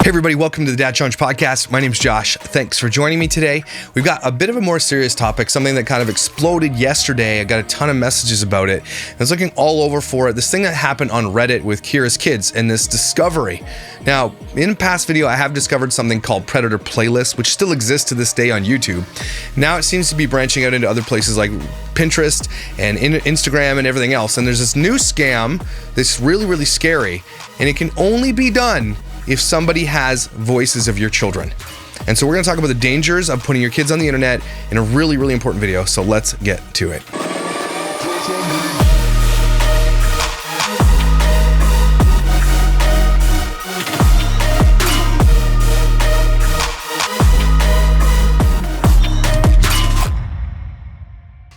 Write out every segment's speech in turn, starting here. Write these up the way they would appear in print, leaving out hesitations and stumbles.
Hey everybody, welcome to the Dad Challenge podcast. My name's Josh. Thanks for joining me today. We've got a bit of a more serious topic, something that kind of exploded yesterday. I got a ton of messages about it. I was looking all over for it. This thing that happened on Reddit with Kyra's kids and this discovery. Now, in a past video, I have discovered something called Predator Playlists, which still exists to this day on YouTube. Now it seems to be branching out into other places like Pinterest and Instagram and everything else. And there's this new scam that's really, really scary, and it can only be done if somebody has voices of your children. And so we're gonna talk about the dangers of putting your kids on the internet in a really, really important video. So let's get to it.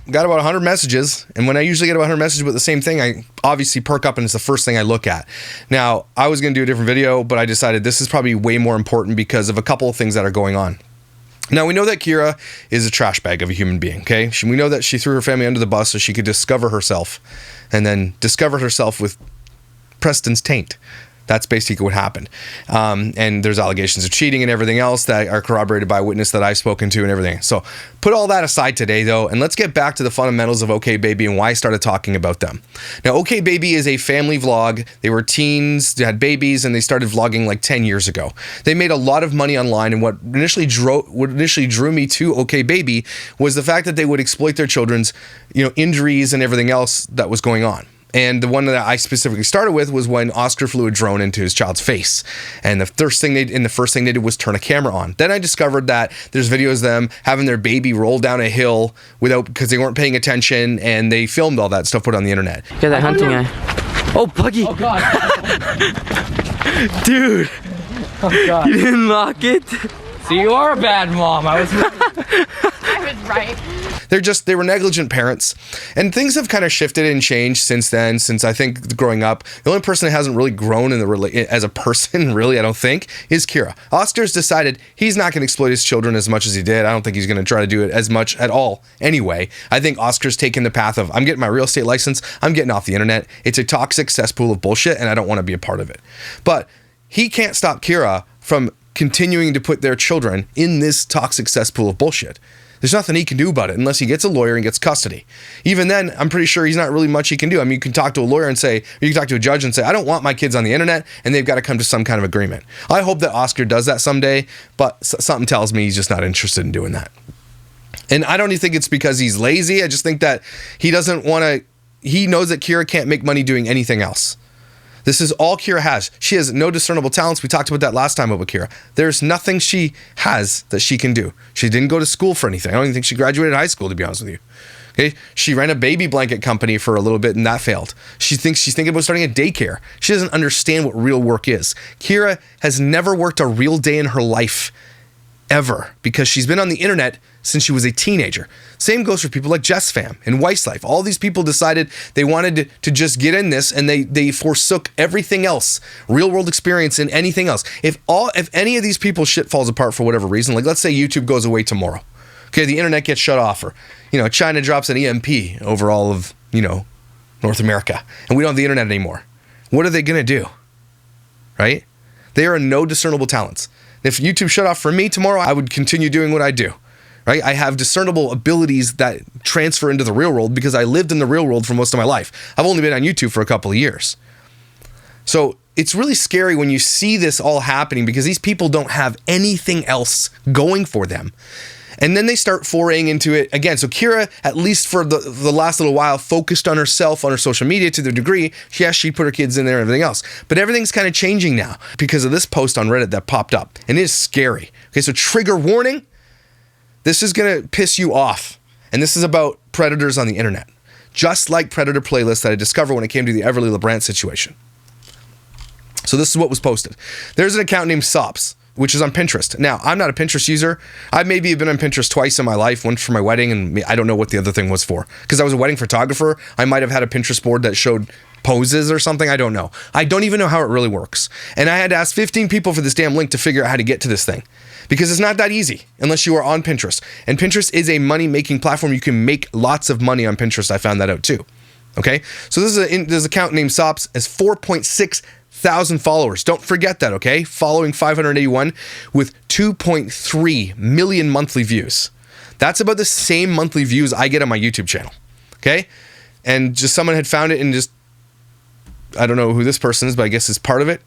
Got about 100 messages, and when I usually get about 100 messages with the same thing, I obviously perk up and it's the first thing I look at. Now, I was going to do a different video, but I decided this is probably way more important because of a couple of things that are going on. Now, we know that Kyra is a trash bag of a human being, okay? We know that she threw her family under the bus so she could discover herself, and then discovered herself with Preston's taint. That's basically what happened. And there's allegations of cheating and everything else that are corroborated by a witness that I've spoken to and everything. So put all that aside today, though, and let's get back to the fundamentals of OK Baby and why I started talking about them. Now, OK Baby is a family vlog. They were teens, they had babies, and they started vlogging like 10 years ago. They made a lot of money online, and what initially drew me to OK Baby was the fact that they would exploit their children's, injuries and everything else that was going on. And the one that I specifically started with was when Oscar flew a drone into his child's face. And the first thing they did was turn a camera on. Then I discovered that there's videos of them having their baby roll down a hill because they weren't paying attention, and they filmed all that stuff, put it on the internet. Yeah, that hunting eye. Oh, Buggy! Oh, God. Dude! Oh, God. You didn't lock it? So you are a bad mom. I was right. They were negligent parents, and things have kind of shifted and changed since then. Since I think growing up, the only person that hasn't really grown as a person, really, I don't think, is Kyra. Oscar's decided he's not going to exploit his children as much as he did. I don't think he's going to try to do it as much at all. Anyway, I think Oscar's taken the path of, I'm getting my real estate license, I'm getting off the internet. It's a toxic cesspool of bullshit, and I don't want to be a part of it. But he can't stop Kyra from continuing to put their children in this toxic cesspool of bullshit. There's nothing he can do about it unless he gets a lawyer and gets custody. Even then, I'm pretty sure he's not really much he can do. I mean, you can talk to a lawyer and say, or you can talk to a judge and say, I don't want my kids on the internet, and they've got to come to some kind of agreement. I hope that Oscar does that someday, but something tells me he's just not interested in doing that. And I don't even think it's because he's lazy. I just think that he doesn't want to, he knows that Kyra can't make money doing anything else. This is all Kyra has. She has no discernible talents. We talked about that last time about Kyra. There's nothing she has that she can do. She didn't go to school for anything. I don't even think she graduated high school, to be honest with you. Okay? She ran a baby blanket company for a little bit, and that failed. She's thinking about starting a daycare. She doesn't understand what real work is. Kyra has never worked a real day in her life, ever, because she's been on the internet since she was a teenager. Same goes for people like Jess Fam and Weiss Life. All these people decided they wanted to just get in this, and they forsook everything else, real world experience and anything else. If any of these people's shit falls apart for whatever reason, like let's say YouTube goes away tomorrow, okay, the internet gets shut off, or China drops an EMP over all of North America, and we don't have the internet anymore. What are they gonna do? Right? They are no discernible talents. If YouTube shut off for me tomorrow, I would continue doing what I do. Right? I have discernible abilities that transfer into the real world because I lived in the real world for most of my life. I've only been on YouTube for a couple of years. So it's really scary when you see this all happening because these people don't have anything else going for them. And then they start foraying into it again. So Kyra, at least for the last little while, focused on herself, on her social media to the degree. Yes, she put her kids in there and everything else. But everything's kind of changing now because of this post on Reddit that popped up. And it is scary. Okay, so trigger warning. This is going to piss you off. And this is about predators on the internet. Just like Predator Playlists that I discovered when it came to the Everly LeBrant situation. So this is what was posted. There's an account named Sops, which is on Pinterest. Now, I'm not a Pinterest user. I maybe have been on Pinterest twice in my life, once for my wedding, and I don't know what the other thing was for. Because I was a wedding photographer, I might have had a Pinterest board that showed poses or something. I don't know. I don't even know how it really works. And I had to ask 15 people for this damn link to figure out how to get to this thing. Because it's not that easy unless you are on Pinterest. And Pinterest is a money-making platform. You can make lots of money on Pinterest. I found that out too. Okay? So this is an account named Sops, has 4.6 500,000 followers. Don't forget that, okay? Following 581 with 2.3 million monthly views. That's about the same monthly views I get on my YouTube channel, okay? And just someone had found it and just, I don't know who this person is, but I guess it's part of it.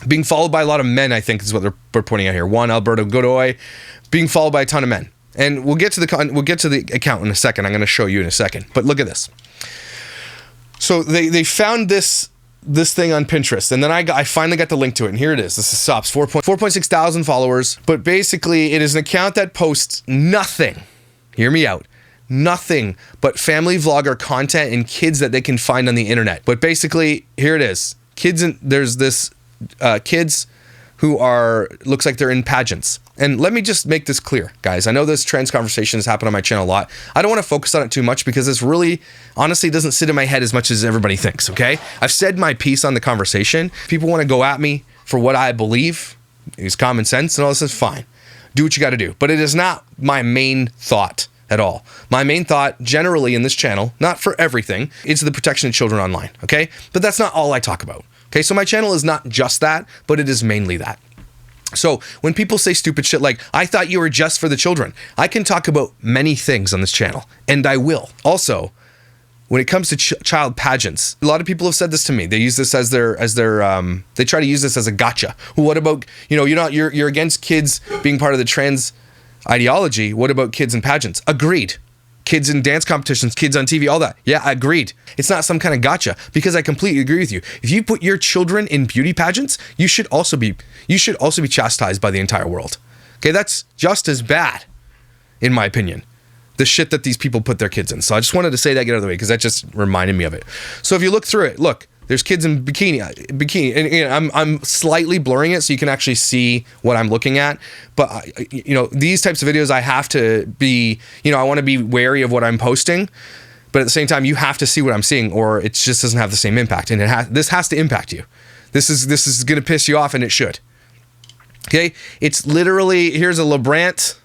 Being followed by a lot of men, I think is what they're pointing out here. Juan Alberto Godoy, being followed by a ton of men. And we'll get to the account in a second. I'm going to show you in a second. But look at this. So they found this thing on Pinterest, and then I finally got the link to it, and here it is. This is Sops, 4.6 thousand followers, but basically it is an account that posts nothing. Hear me out. Nothing but family vlogger content and kids that they can find on the internet. But basically, here it is. There's this kids who looks like they're in pageants. And let me just make this clear, guys. I know this trans conversation has happened on my channel a lot. I don't want to focus on it too much because this really, honestly, doesn't sit in my head as much as everybody thinks, okay? I've said my piece on the conversation. People want to go at me for what I believe is common sense and all this is fine. Do what you got to do. But it is not my main thought at all. My main thought generally in this channel, not for everything, is the protection of children online, okay? But that's not all I talk about, okay? So my channel is not just that, but it is mainly that. So when people say stupid shit like, I thought you were just for the children, I can talk about many things on this channel, and I will. Also, when it comes to child pageants, a lot of people have said this to me. They use this as their they try to use this as a gotcha. Well, what about, you're against kids being part of the trans ideology. What about kids in pageants? Agreed. Kids in dance competitions, kids on TV, all that. Yeah, agreed. It's not some kind of gotcha, because I completely agree with you. If you put your children in beauty pageants, you should also be chastised by the entire world. Okay, that's just as bad, in my opinion, the shit that these people put their kids in. So I just wanted to say that, get out of the way, because that just reminded me of it. So if you look through it, look, there's kids in bikini, and I'm slightly blurring it so you can actually see what I'm looking at. But these types of videos, I have to be, I want to be wary of what I'm posting. But at the same time, you have to see what I'm seeing, or it just doesn't have the same impact. And this has to impact you. This is going to piss you off, and it should. Okay, it's literally, here's a LeBrant,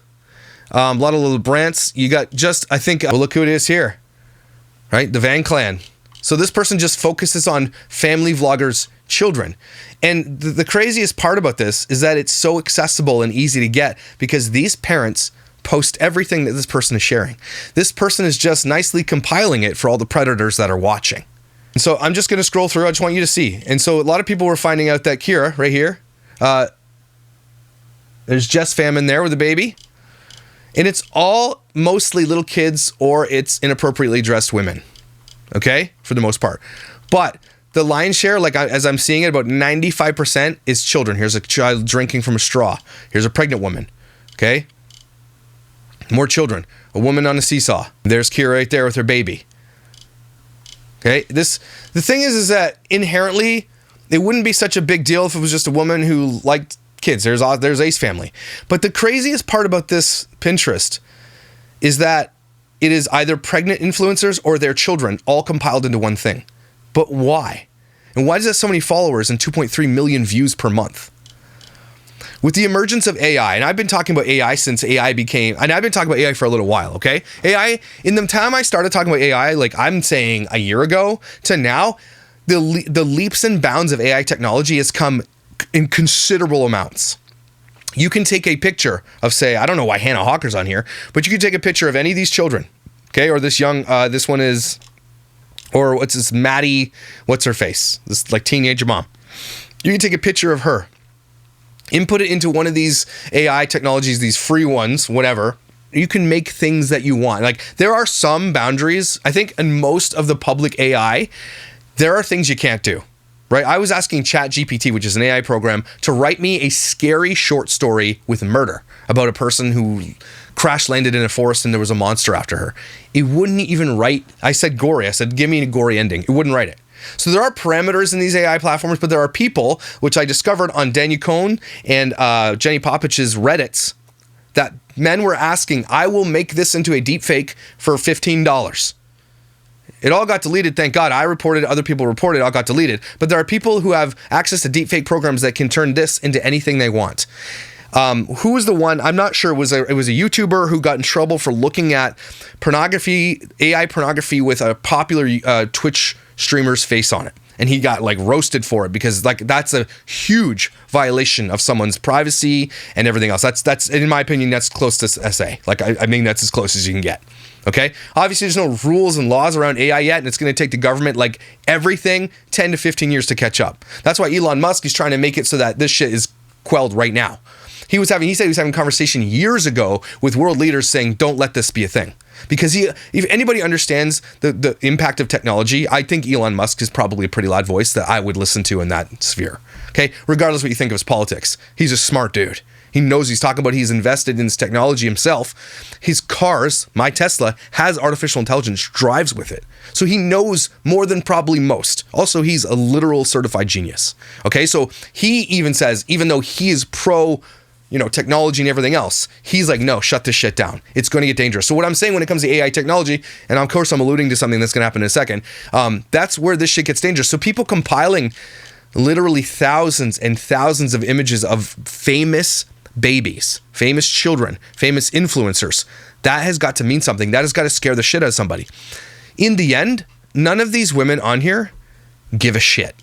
a lot of LeBrants. You got just, I think, look who it is here, right? The Van Clan. So this person just focuses on family vloggers' children. And the craziest part about this is that it's so accessible and easy to get, because these parents post everything that this person is sharing. This person is just nicely compiling it for all the predators that are watching. And so I'm just going to scroll through. I just want you to see. And so a lot of people were finding out that Kyra, right here, there's Jess Pham in there with a baby. And it's all mostly little kids, or it's inappropriately dressed women. Okay, for the most part. But the lion's share, like as I'm seeing it, about 95% is children. Here's a child drinking from a straw. Here's a pregnant woman. Okay, more children. A woman on a seesaw. There's Kyra right there with her baby. Okay, the thing is that inherently it wouldn't be such a big deal if it was just a woman who liked kids. There's Ace Family. But the craziest part about this Pinterest is that it is either pregnant influencers or their children all compiled into one thing. But why? And why does it have so many followers and 2.3 million views per month? With the emergence of AI, and I've been talking about AI since AI became, and I've been talking about AI for a little while, okay? AI, in the time I started talking about AI, like I'm saying a year ago to now, the leaps and bounds of AI technology has come in considerable amounts. You can take a picture of, say, I don't know why Hannah Hawker's on here, but you can take a picture of any of these children, okay? Or this young, this one is, or what's this, Maddie, what's her face? This like teenager mom. You can take a picture of her, input it into one of these AI technologies, these free ones, whatever. You can make things that you want. Like, there are some boundaries. I think in most of the public AI, there are things you can't do. Right? I was asking ChatGPT, which is an AI program, to write me a scary short story with murder about a person who crash landed in a forest and there was a monster after her. It wouldn't even write. I said gory. I said, give me a gory ending. It wouldn't write it. So there are parameters in these AI platforms, but there are people, which I discovered on Daniel Cohn and Jenny Poppich's Reddits, that men were asking, I will make this into a deep fake for $15. It all got deleted, thank God. I reported, other people reported, it all got deleted. But there are people who have access to deepfake programs that can turn this into anything they want. Who was the one? I'm not sure. It was a YouTuber who got in trouble for looking at pornography, AI pornography with a popular Twitch streamer's face on it. and he got like roasted for it because like that's a huge violation of someone's privacy and everything else. That's in my opinion, that's close to SA. Like I mean, that's as close as you can get. Okay. Obviously, there's no rules and laws around AI yet, and it's going to take the government like everything 10 to 15 years to catch up. That's why Elon Musk is trying to make it so that this shit is quelled right now. He said he was having a conversation years ago with world leaders saying, don't let this be a thing. Because if anybody understands the impact of technology, I think Elon Musk is probably a pretty loud voice that I would listen to in that sphere. Okay, regardless of what you think of his politics, he's a smart dude. He knows he's talking about. He's invested in this technology himself. His cars, my Tesla, has artificial intelligence, drives with it. So he knows more than probably most. Also, he's a literal certified genius. Okay, so he even says, even though he is pro, technology and everything else, he's like, no, shut this shit down. It's going to get dangerous. So what I'm saying when it comes to AI technology, and of course I'm alluding to something that's going to happen in a second, that's where this shit gets dangerous. So people compiling literally thousands and thousands of images of famous babies, famous children, famous influencers, that has got to mean something. That has got to scare the shit out of somebody. In the end, none of these women on here give a shit.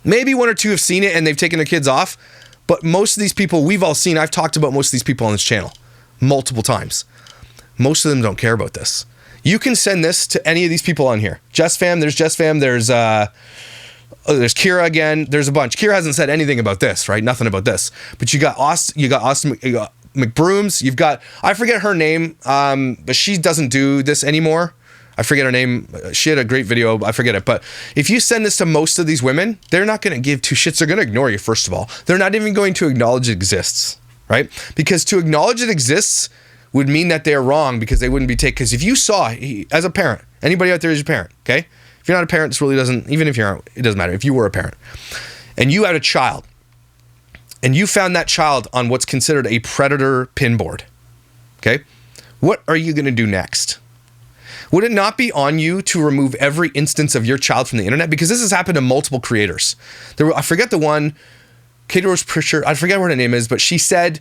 Maybe one or two have seen it and they've taken their kids off, but most of these people we've all seen, I've talked about most of these people on this channel multiple times. Most of them don't care about this. You can send this to any of these people on here. Jess Fam, there's Kyra again. There's a bunch. Kyra hasn't said anything about this, right? Nothing about this. But you got Austin McBrooms. You've got, I forget her name, but she doesn't do this anymore. I forget her name. She had a great video. I forget it. But if you send this to most of these women, they're not going to give two shits. They're going to ignore you, first of all. They're not even going to acknowledge it exists, right? Because to acknowledge it exists would mean that they're wrong, because they wouldn't be taken. Because if you saw, as a parent, anybody out there is a parent, okay? If you're not a parent, this really doesn't, even if you aren't, it doesn't matter. If you were a parent and you had a child and you found that child on what's considered a predator pin board, okay, what are you going to do next? Would it not be on you to remove every instance of your child from the internet? Because this has happened to multiple creators. I forget the one, Kate Rose Pritchard, I forget what her name is, but she said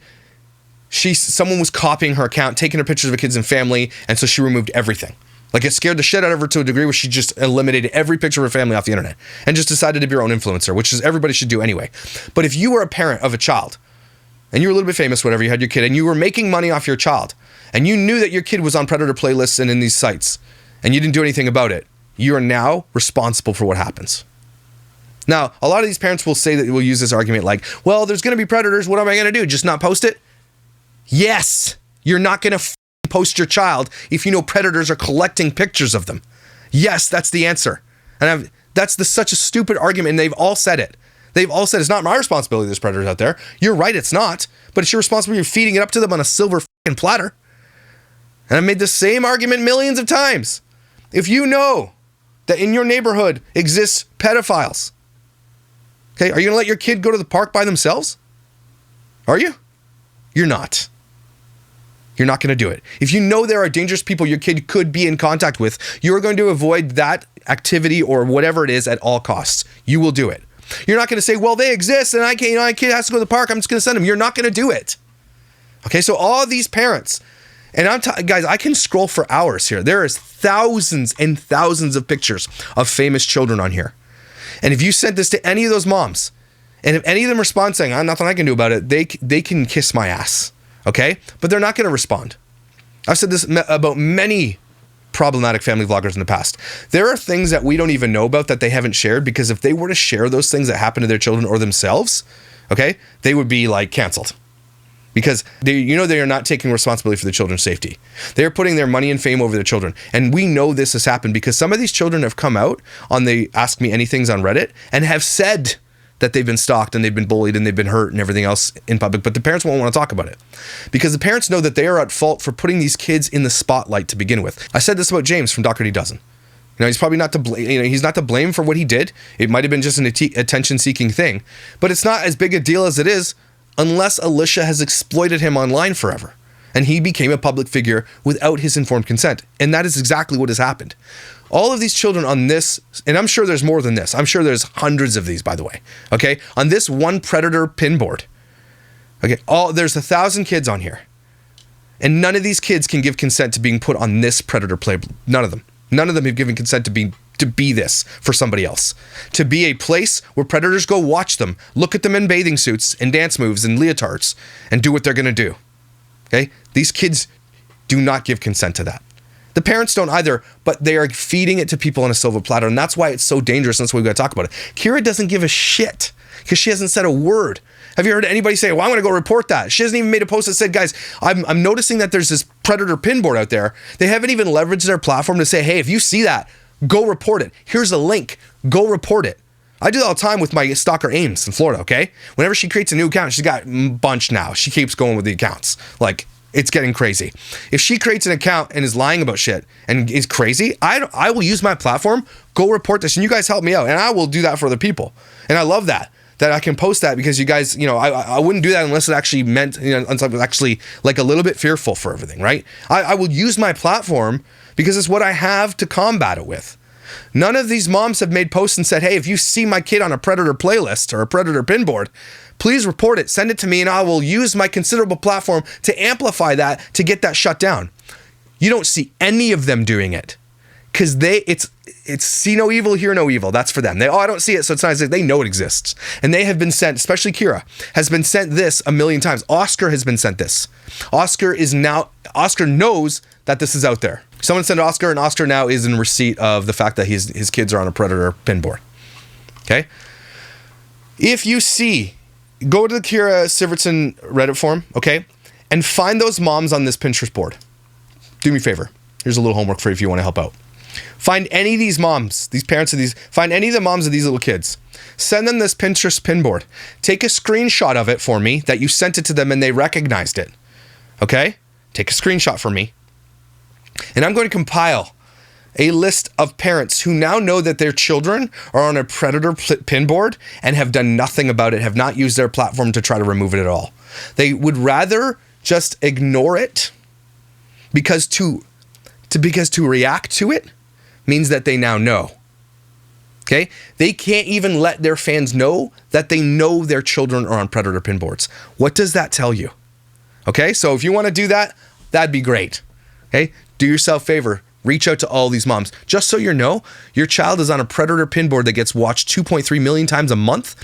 someone was copying her account, taking her pictures of her kids and family, and so she removed everything. Like, it scared the shit out of her to a degree where she just eliminated every picture of her family off the internet and just decided to be her own influencer, which is everybody should do anyway. But if you were a parent of a child and you were a little bit famous, whatever, you had your kid and you were making money off your child and you knew that your kid was on predator playlists and in these sites and you didn't do anything about it, you are now responsible for what happens. Now, a lot of these parents will say that we'll use this argument like, well, there's going to be predators. What am I going to do? Just not post it? Yes, you're not going to post your child if you know predators are collecting pictures of them. Yes, that's the answer. And that's such a stupid argument, and they've all said it. They've all said it's not my responsibility there's predators out there. You're right, it's not. But it's your responsibility. You're feeding it up to them on a silver fucking platter. And I've made the same argument millions of times. If you know that in your neighborhood exists pedophiles, okay, are you going to let your kid go to the park by themselves? Are you? You're not. You're not going to do it. If you know there are dangerous people your kid could be in contact with, you're going to avoid that activity or whatever it is at all costs. You will do it. You're not going to say, well, they exist and my kid has to go to the park, I'm just going to send him. You're not going to do it. Okay, so all these parents, and guys, I can scroll for hours here. There is thousands and thousands of pictures of famous children on here. And if you sent this to any of those moms, and if any of them respond saying, nothing I can do about it, they can kiss my ass. Okay? But they're not going to respond. I've said this about many problematic family vloggers in the past. There are things that we don't even know about that they haven't shared, because if they were to share those things that happen to their children or themselves, okay, they would be like canceled. Because they are not taking responsibility for the children's safety. They're putting their money and fame over their children. And we know this has happened because some of these children have come out on the Ask Me Anythings on Reddit and have said that they've been stalked and they've been bullied and they've been hurt and everything else in public, but the parents won't want to talk about it because the parents know that they are at fault for putting these kids in the spotlight to begin with. I said this about James from Dr. D Dozen. He's probably not to blame. He's not to blame for what he did. It might have been just an attention-seeking thing, but it's not as big a deal as it is unless Alicia has exploited him online forever and he became a public figure without his informed consent. And that is exactly what has happened. All of these children on this, and I'm sure there's more than this. I'm sure there's hundreds of these, by the way. Okay, on this one predator pin board. Okay, there's 1,000 kids on here, and none of these kids can give consent to being put on this predator play. None of them. None of them have given consent to being to be this for somebody else, to be a place where predators go watch them, look at them in bathing suits and dance moves and leotards and do what they're going to do. Okay? These kids do not give consent to that. The parents don't either, but they are feeding it to people on a silver platter, and that's why it's so dangerous, and that's why we've got to talk about it. Kyra doesn't give a shit because she hasn't said a word. Have you heard anybody say, well, I'm going to go report that? She hasn't even made a post that said, guys, I'm noticing that there's this predator pin board out there. They haven't even leveraged their platform to say, hey, if you see that, go report it. Here's a link. Go report it. I do that all the time with my stalker Ames in Florida, okay? Whenever she creates a new account, she's got a bunch now. She keeps going with the accounts. Like, it's getting crazy. If she creates an account and is lying about shit and is crazy, I will use my platform, go report this, and you guys help me out, and I will do that for other people. And I love that I can post that because you guys, you know, I wouldn't do that unless it actually meant, you know, unless I was actually like a little bit fearful for everything, right? I will use my platform because it's what I have to combat it with. None of these moms have made posts and said, hey, if you see my kid on a predator playlist or a predator pinboard, please report it, send it to me, and I will use my considerable platform to amplify that to get that shut down. You don't see any of them doing it because it's see no evil, hear no evil. That's for them. I don't see it, so it's not as if they know it exists. And they have been sent, especially Kyra, has been sent this a million times. Oscar has been sent this. Oscar knows that this is out there. Someone sent Oscar, and Oscar now is in receipt of the fact that his kids are on a predator pinboard. Okay? If you see, go to the Kyra Sivertson Reddit forum, okay? And find those moms on this Pinterest board. Do me a favor. Here's a little homework for you if you want to help out. Find any of these moms, these parents of these, find any of the moms of these little kids. Send them this Pinterest pinboard. Take a screenshot of it for me that you sent it to them and they recognized it. Okay? Take a screenshot for me. And I'm going to compile a list of parents who now know that their children are on a predator pinboard and have done nothing about it, have not used their platform to try to remove it at all. They would rather just ignore it because to react to it means that they now know. Okay? They can't even let their fans know that they know their children are on predator pinboards. What does that tell you? Okay? So if you want to do that, that'd be great. Okay? Do yourself a favor. Reach out to all these moms. Just so you know, your child is on a predator pinboard that gets watched 2.3 million times a month,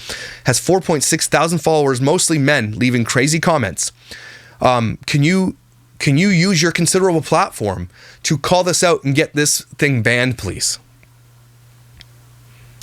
has 4.6 thousand followers, mostly men, leaving crazy comments. Can you use your considerable platform to call this out and get this thing banned, please?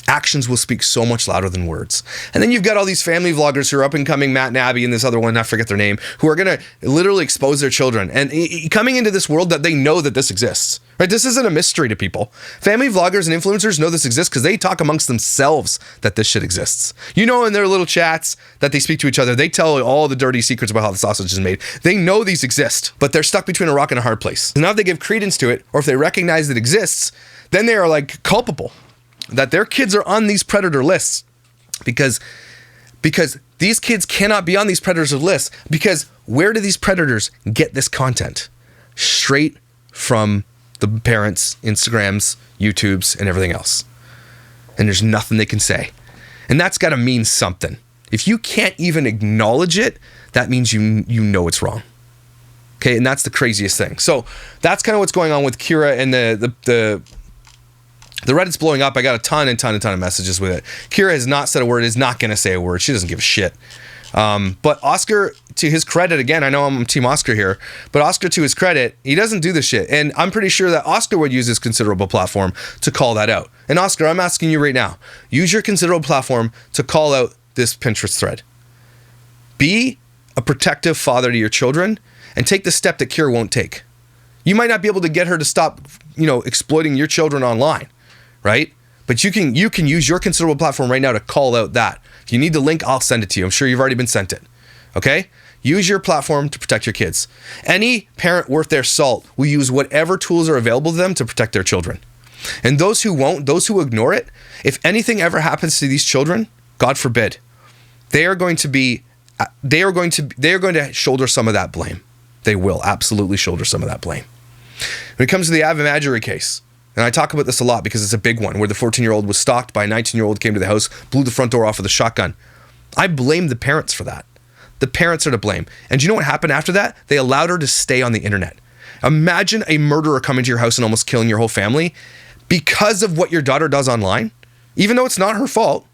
Actions will speak so much louder than words. And then you've got all these family vloggers who are up and coming, Matt and Abby and this other one, I forget their name, who are going to literally expose their children and coming into this world that they know that this exists, right? This isn't a mystery to people. Family vloggers and influencers know this exists because they talk amongst themselves that this shit exists. You know, in their little chats that they speak to each other, they tell all the dirty secrets about how the sausage is made. They know these exist, but they're stuck between a rock and a hard place. Now if they give credence to it, or if they recognize it exists, then they are like culpable that their kids are on these predator lists because these kids cannot be on these predators lists because where do these predators get this content? Straight from the parents' Instagrams, YouTubes, and everything else. And there's nothing they can say. And that's got to mean something. If you can't even acknowledge it, that means you know it's wrong. Okay, and that's the craziest thing. So that's kind of what's going on with Kyra and the Reddit's blowing up. I got a ton of messages with it. Kyra has not said a word, is not going to say a word. She doesn't give a shit. But Oscar, to his credit, again, I know I'm Team Oscar here, but Oscar, to his credit, he doesn't do this shit. And I'm pretty sure that Oscar would use his considerable platform to call that out. And Oscar, I'm asking you right now, use your considerable platform to call out this Pinterest thread. Be a protective father to your children and take the step that Kyra won't take. You might not be able to get her to stop, exploiting your children online. Right? But you can use your considerable platform right now to call out that. If you need the link, I'll send it to you. I'm sure you've already been sent it. Okay? Use your platform to protect your kids. Any parent worth their salt will use whatever tools are available to them to protect their children. And those who won't, those who ignore it, if anything ever happens to these children, God forbid, they are going to shoulder some of that blame. They will absolutely shoulder some of that blame. When it comes to the Ave Madgery case, and I talk about this a lot because it's a big one, where the 14-year-old was stalked by a 19-year-old, came to the house, blew the front door off with a shotgun. I blame the parents for that. The parents are to blame. And do you know what happened after that? They allowed her to stay on the internet. Imagine a murderer coming to your house and almost killing your whole family because of what your daughter does online, even though it's not her fault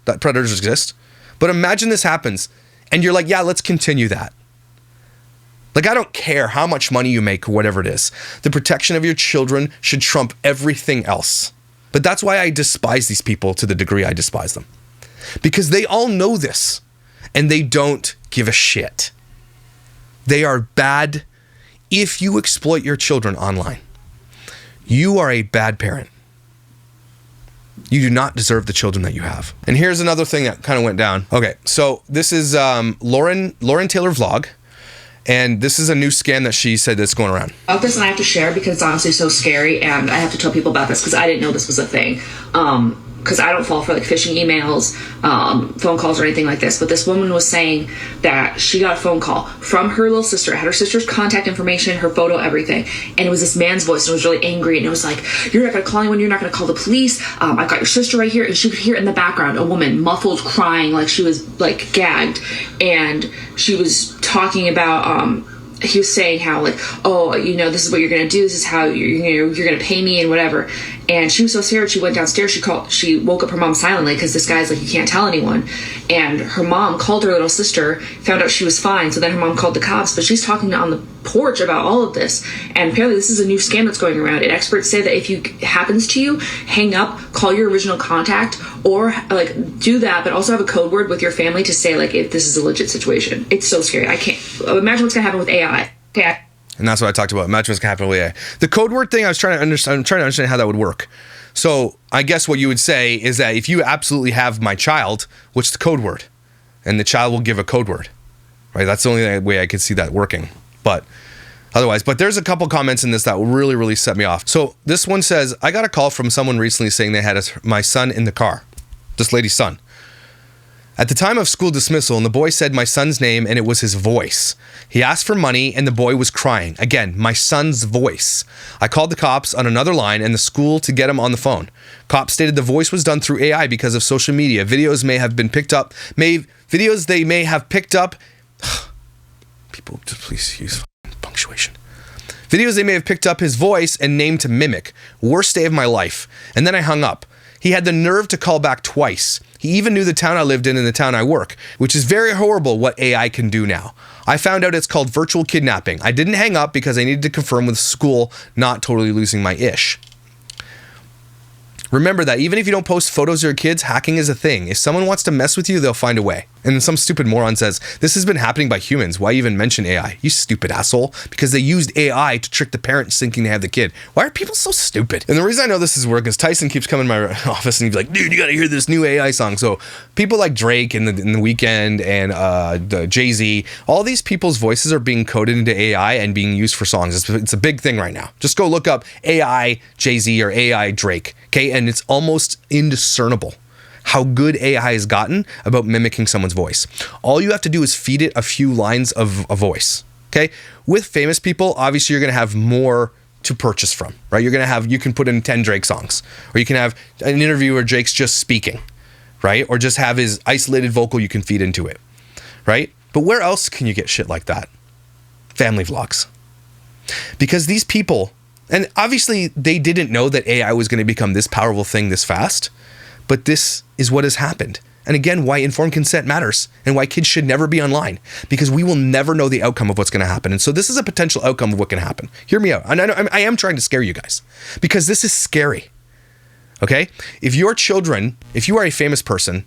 that predators exist. But imagine this happens and you're like, yeah, let's continue that. Like, I don't care how much money you make or whatever it is. The protection of your children should trump everything else. But that's why I despise these people to the degree I despise them. Because they all know this and they don't give a shit. They are bad if you exploit your children online. You are a bad parent. You do not deserve the children that you have. And here's another thing that kind of went down. Okay, so this is Lauren Taylor vlog. And this is a new scam that she said that's going around. About this, and I have to share because it's honestly so scary, and I have to tell people about this because I didn't know this was a thing. Because I don't fall for like phishing emails, phone calls or anything like this. But this woman was saying that she got a phone call from her little sister. It had her sister's contact information, her photo, everything. And it was this man's voice, and it was really angry. And it was like, you're not going to call anyone. You're not going to call the police. I got your sister right here. And she could hear in the background a woman muffled crying like she was like gagged. And she was talking about... he was saying how like, oh, you know, this is what you're going to do. This is how you're going to pay me and whatever. And she was so scared. She went downstairs. She woke up her mom silently because this guy's like, you can't tell anyone. And her mom called her little sister, found out she was fine. So then her mom called the cops, but she's talking on the porch about all of this. And apparently this is a new scam that's going around. And experts say that if it happens to you, hang up, call your original contact, or like do that, but also have a code word with your family to say like, if this is a legit situation. It's so scary. I can't imagine what's going to happen with AI. Okay. And that's what I talked about. Imagine what's going to happen with AI. The code word thing, I'm trying to understand how that would work. So I guess what you would say is that if you absolutely have my child, what's the code word? And the child will give a code word, right? That's the only way I could see that working. But otherwise, there's a couple comments in this that really, really set me off. So this one says, I got a call from someone recently saying they had my son in the car. This lady's son. At the time of school dismissal, and the boy said my son's name and it was his voice. He asked for money and the boy was crying. Again, my son's voice. I called the cops on another line and the school to get him on the phone. Cops stated the voice was done through AI because of social media. Videos may have been picked up. Videos they may have picked up. People, just please use punctuation. Videos they may have picked up his voice and name to mimic. Worst day of my life. And then I hung up. He had the nerve to call back twice. He even knew the town I lived in and the town I work, which is very horrible what AI can do now. I found out it's called virtual kidnapping. I didn't hang up because I needed to confirm with school not totally losing my ish. Remember that even if you don't post photos of your kids, hacking is a thing. If someone wants to mess with you, they'll find a way. And then some stupid moron says, this has been happening by humans. Why even mention AI? You stupid asshole. Because they used AI to trick the parents thinking they have the kid. Why are people so stupid? And the reason I know this is work is Tyson keeps coming to my office and he's like, dude, you gotta hear this new AI song. So people like Drake in the Weeknd and Jay-Z, all these people's voices are being coded into AI and being used for songs. It's a big thing right now. Just go look up AI Jay-Z or AI Drake. Okay, and it's almost indiscernible how good AI has gotten about mimicking someone's voice. All you have to do is feed it a few lines of a voice, okay? With famous people, obviously you're gonna have more to purchase from, right? You can put in 10 Drake songs, or you can have an interview where Drake's just speaking, right? Or just have his isolated vocal you can feed into it, right? But where else can you get shit like that? Family vlogs. Because these people, and obviously they didn't know that AI was going to become this powerful thing this fast, but this is what has happened. And again, why informed consent matters and why kids should never be online, because we will never know the outcome of what's going to happen. And so this is a potential outcome of what can happen. Hear me out. And I am trying to scare you guys because this is scary. Okay? If you are a famous person,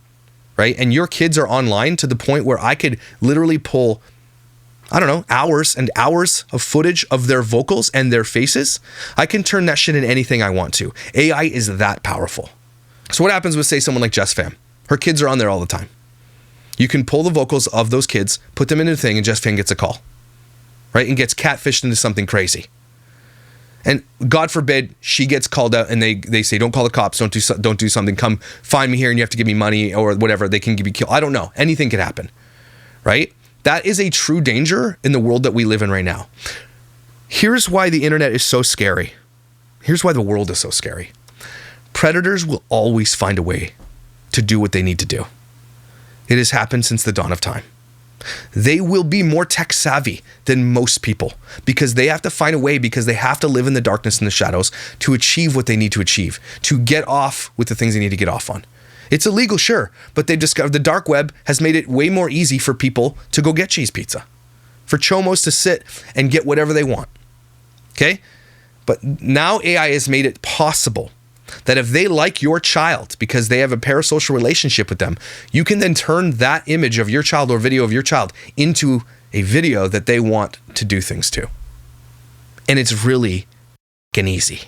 right, and your kids are online to the point where I could literally pull, I don't know, hours and hours of footage of their vocals and their faces, I can turn that shit into anything I want to. AI is that powerful. So what happens with, say, someone like Jess Pham? Her kids are on there all the time. You can pull the vocals of those kids, put them into a thing, and Jess Pham gets a call, right? And gets catfished into something crazy. And God forbid she gets called out and they say, don't call the cops, don't do something, come find me here and you have to give me money or whatever, they can be killed. I don't know. Anything could happen, right? That is a true danger in the world that we live in right now. Here's why the internet is so scary. Here's why the world is so scary. Predators will always find a way to do what they need to do. It has happened since the dawn of time. They will be more tech savvy than most people because they have to find a way, because they have to live in the darkness and the shadows to achieve what they need to achieve, to get off with the things they need to get off on. It's illegal, sure, but they've discovered the dark web has made it way more easy for people to go get cheese pizza, for chomos to sit and get whatever they want. Okay? But now AI has made it possible that if they like your child because they have a parasocial relationship with them, you can then turn that image of your child or video of your child into a video that they want to do things to. And it's really f***ing easy.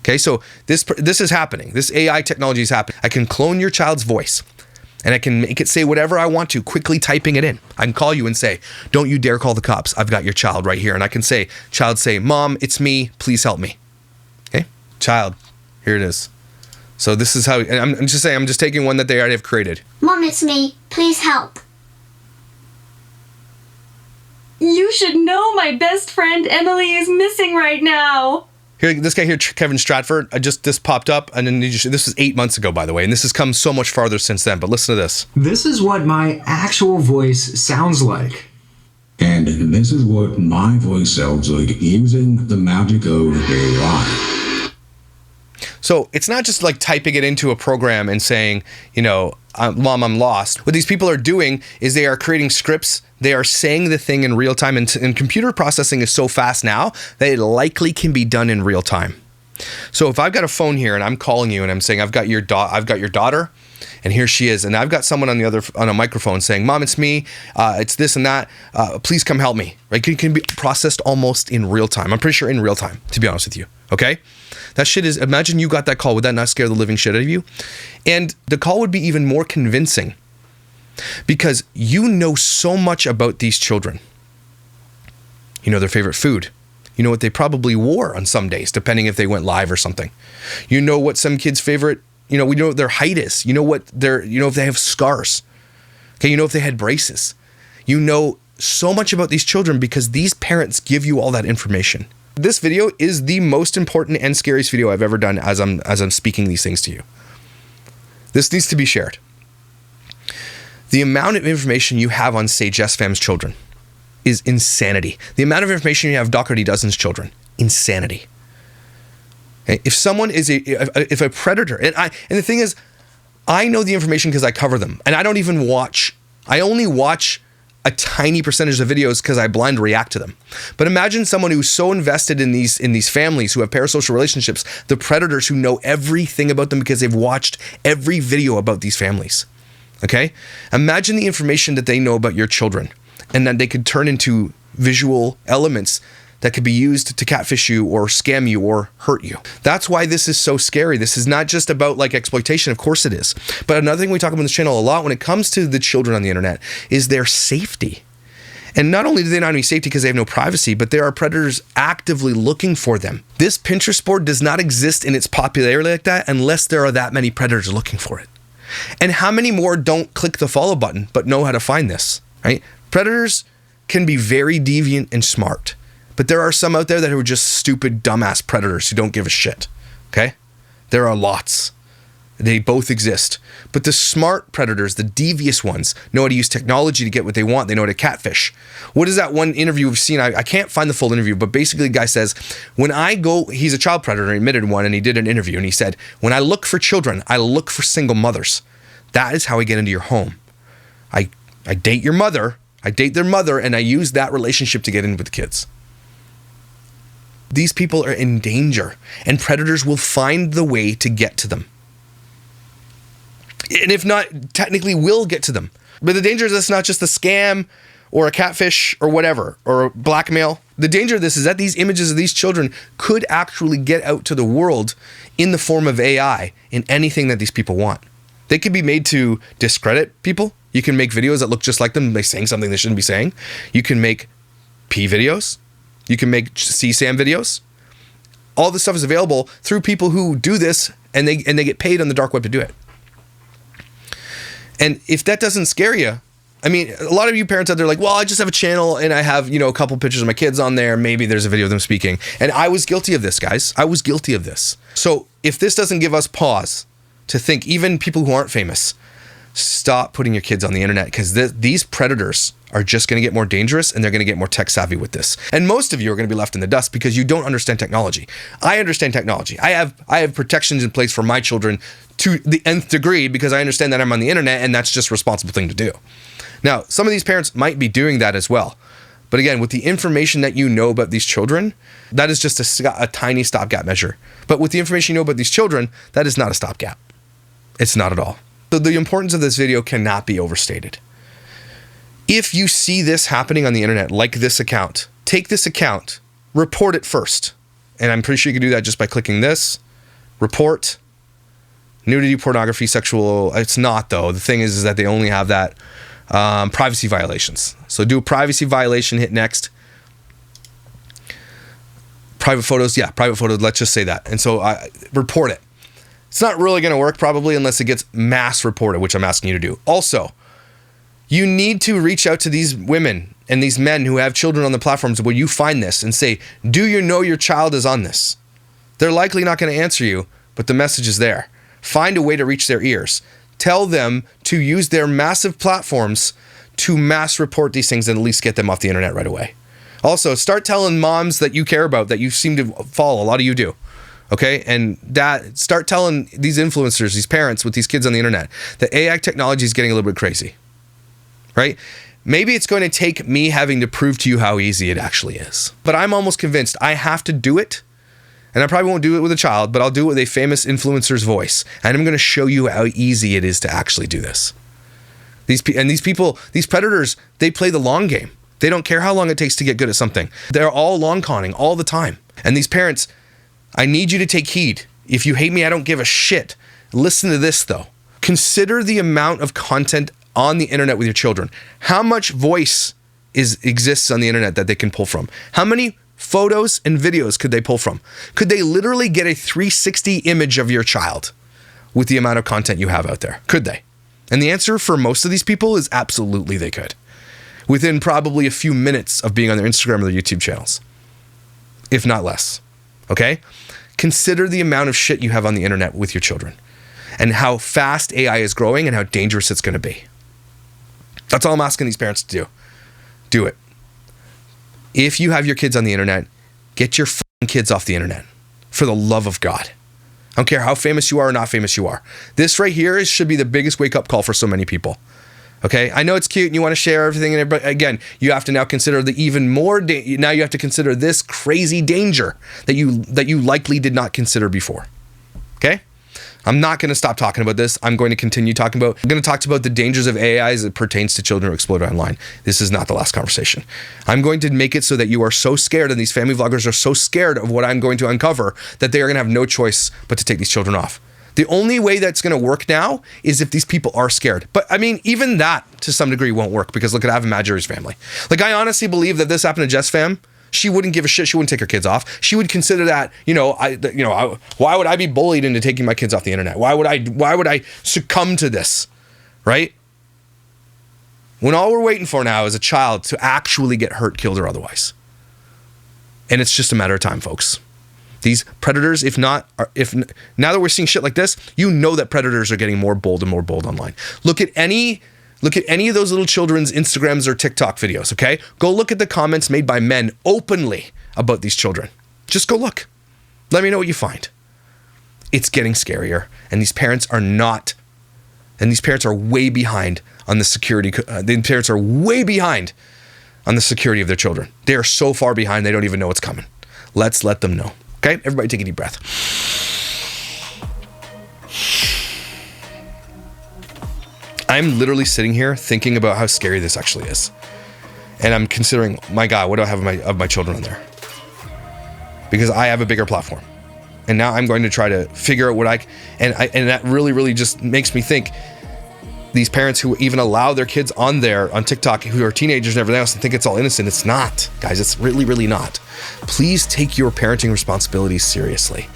Okay, so this is happening. This AI technology is happening. I can clone your child's voice and I can make it say whatever I want to, quickly typing it in. I can call you and say, don't you dare call the cops. I've got your child right here. And I can say, child say, Mom, it's me. Please help me. Okay, child. Here it is. So this is how, and I'm just saying, I'm just taking one that they already have created. Mom, it's me. Please help. You should know my best friend Emily is missing right now. Here, this guy here, Kevin Stratford, this popped up, and then this was 8 months ago, by the way, and this has come so much farther since then, but listen to this. This is what my actual voice sounds like. And this is what my voice sounds like using the magic of AI. So it's not just like typing it into a program and saying, you know, Mom, I'm lost. What these people are doing is they are creating scripts. They are saying the thing in real time. And computer processing is so fast now that it likely can be done in real time. So if I've got a phone here and I'm calling you and I'm saying, I've got your daughter and here she is. And I've got someone on a microphone saying, Mom, it's me. It's this and that. Please come help me. Right? It can be processed almost in real time. I'm pretty sure in real time, to be honest with you. Okay? That shit is, imagine you got that call. Would that not scare the living shit out of you? And the call would be even more convincing because you know so much about these children. You know their favorite food. You know what they probably wore on some days, depending if they went live or something. You know what some kids' favorite, we know what their height is. You know if they have scars. Okay, you know if they had braces. You know so much about these children because these parents give you all that information. This video is the most important and scariest video I've ever done as I'm speaking these things to you. This needs to be shared. The amount of information you have on, say, Jess Fam's children is insanity. The amount of information you have Doherty Dozen's children, insanity. Okay? If someone is if a predator, and the thing is, I know the information because I cover them, and I don't even watch. I only watch a tiny percentage of videos because I blind react to them. But imagine someone who's so invested in these families who have parasocial relationships, the predators who know everything about them because they've watched every video about these families. Okay? Imagine the information that they know about your children and that they could turn into visual elements that could be used to catfish you or scam you or hurt you. That's why this is so scary. This is not just about like exploitation. Of course it is. But another thing we talk about on this channel a lot when it comes to the children on the internet is their safety. And not only do they not have any safety because they have no privacy, but there are predators actively looking for them. This Pinterest board does not exist in its popularity like that unless there are that many predators looking for it. And how many more don't click the follow button but know how to find this, right? Predators can be very deviant and smart. But there are some out there that are just stupid, dumbass predators who don't give a shit, okay? There are lots. They both exist. But the smart predators, the devious ones, know how to use technology to get what they want. They know how to catfish. What is that one interview we've seen? I can't find the full interview, but basically the guy says, when I go, he's a child predator, he admitted one, and he did an interview, and he said, when I look for children, I look for single mothers. That is how I get into your home. I date your mother, I date their mother, and I use that relationship to get in with the kids. These people are in danger, and predators will find the way to get to them. And if not, technically will get to them. But the danger is it's not just a scam or a catfish or whatever, or a blackmail. The danger of this is that these images of these children could actually get out to the world in the form of AI in anything that these people want. They could be made to discredit people. You can make videos that look just like them by saying something they shouldn't be saying. You can make P videos. You can make CSAM videos. All this stuff is available through people who do this and they get paid on the dark web to do it. And if that doesn't scare you, I mean, a lot of you parents out there are like, well, I just have a channel and I have, a couple pictures of my kids on there. Maybe there's a video of them speaking. And I was guilty of this, guys. I was guilty of this. So if this doesn't give us pause to think, even people who aren't famous, stop putting your kids on the internet, because these predators are just going to get more dangerous, and they're going to get more tech savvy with this. And most of you are going to be left in the dust because you don't understand technology. I understand technology. I have protections in place for my children to the nth degree because I understand that I'm on the internet, and that's just a responsible thing to do. Now, some of these parents might be doing that as well. But again, with the information that you know about these children, that is just a tiny stopgap measure. But with the information you know about these children, that is not a stopgap. It's not at all. So the importance of this video cannot be overstated. If you see this happening on the internet, like this account, take this account, report it first. And I'm pretty sure you can do that just by clicking this, report, nudity, pornography, sexual. It's not though. The thing is that they only have that privacy violations. So do a privacy violation, hit next. Private photos, yeah, private photos, let's just say that. And so report it. It's not really going to work probably unless it gets mass reported, which I'm asking you to do. Also, you need to reach out to these women and these men who have children on the platforms where you find this and say, do you know your child is on this? They're likely not going to answer you, but the message is there. Find a way to reach their ears. Tell them to use their massive platforms to mass report these things and at least get them off the internet right away. Also, start telling moms that you care about, that you seem to follow. A lot of you do. Okay, and start telling these influencers, these parents with these kids on the internet, that AI technology is getting a little bit crazy, right? Maybe it's going to take me having to prove to you how easy it actually is. But I'm almost convinced I have to do it, and I probably won't do it with a child, but I'll do it with a famous influencer's voice, and I'm going to show you how easy it is to actually do this. These people, these predators, they play the long game. They don't care how long it takes to get good at something. They're all long conning all the time. And these parents, I need you to take heed. If you hate me, I don't give a shit. Listen to this though. Consider the amount of content on the internet with your children. How much voice exists on the internet that they can pull from? How many photos and videos could they pull from? Could they literally get a 360 image of your child with the amount of content you have out there? Could they? And the answer for most of these people is absolutely they could. Within probably a few minutes of being on their Instagram or their YouTube channels, if not less. Okay? Consider the amount of shit you have on the internet with your children and how fast AI is growing and how dangerous it's going to be. That's all I'm asking these parents to do. Do it. If you have your kids on the internet, get your fucking kids off the internet. For the love of God. I don't care how famous you are or not famous you are. This right here should be the biggest wake-up call for so many people. Okay, I know it's cute and you want to share everything, but again, you have to now consider the even more. Now you have to consider this crazy danger that you likely did not consider before. Okay, I'm not going to stop talking about this. I'm going to continue talking about. I'm going to talk about the dangers of AI as it pertains to children who explode online. This is not the last conversation. I'm going to make it so that you are so scared, and these family vloggers are so scared of what I'm going to uncover that they are going to have no choice but to take these children off. The only way that's going to work now is if these people are scared. But I mean, even that to some degree won't work because look at Avon Madger's family. Like I honestly believe that this happened to Jess' fam. She wouldn't give a shit. She wouldn't take her kids off. She would consider that, why would I be bullied into taking my kids off the internet? Why would I succumb to this? Right? When all we're waiting for now is a child to actually get hurt, killed, or otherwise. And it's just a matter of time, folks. These predators, now that we're seeing shit like this, you know that predators are getting more bold and more bold online. Look at any of those little children's Instagrams or TikTok videos, okay? Go look at the comments made by men openly about these children. Just go look. Let me know what you find. It's getting scarier, and these parents are way behind on the security. The parents are way behind on the security of their children. They are so far behind, they don't even know what's coming. Let's let them know. Okay, everybody take a deep breath. I'm literally sitting here thinking about how scary this actually is. And I'm considering, my God, what do I have of my children on there? Because I have a bigger platform. And now I'm going to try to figure out and that really, really just makes me think these parents who even allow their kids on there, on TikTok, who are teenagers and everything else and think it's all innocent. It's not, guys. It's really, really not. Please take your parenting responsibilities seriously.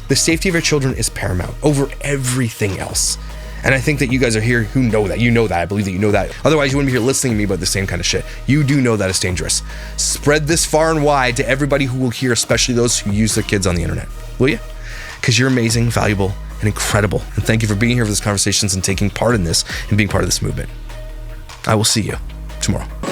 The safety of your children is paramount over everything else. And I think that you guys are here who know that. You know that. I believe that you know that. Otherwise, you wouldn't be here listening to me about the same kind of shit. You do know that it's dangerous. Spread this far and wide to everybody who will hear, especially those who use their kids on the internet. Will you? Because you're amazing, valuable, and incredible. And thank you for being here for this conversations and taking part in this and being part of this movement. I will see you tomorrow.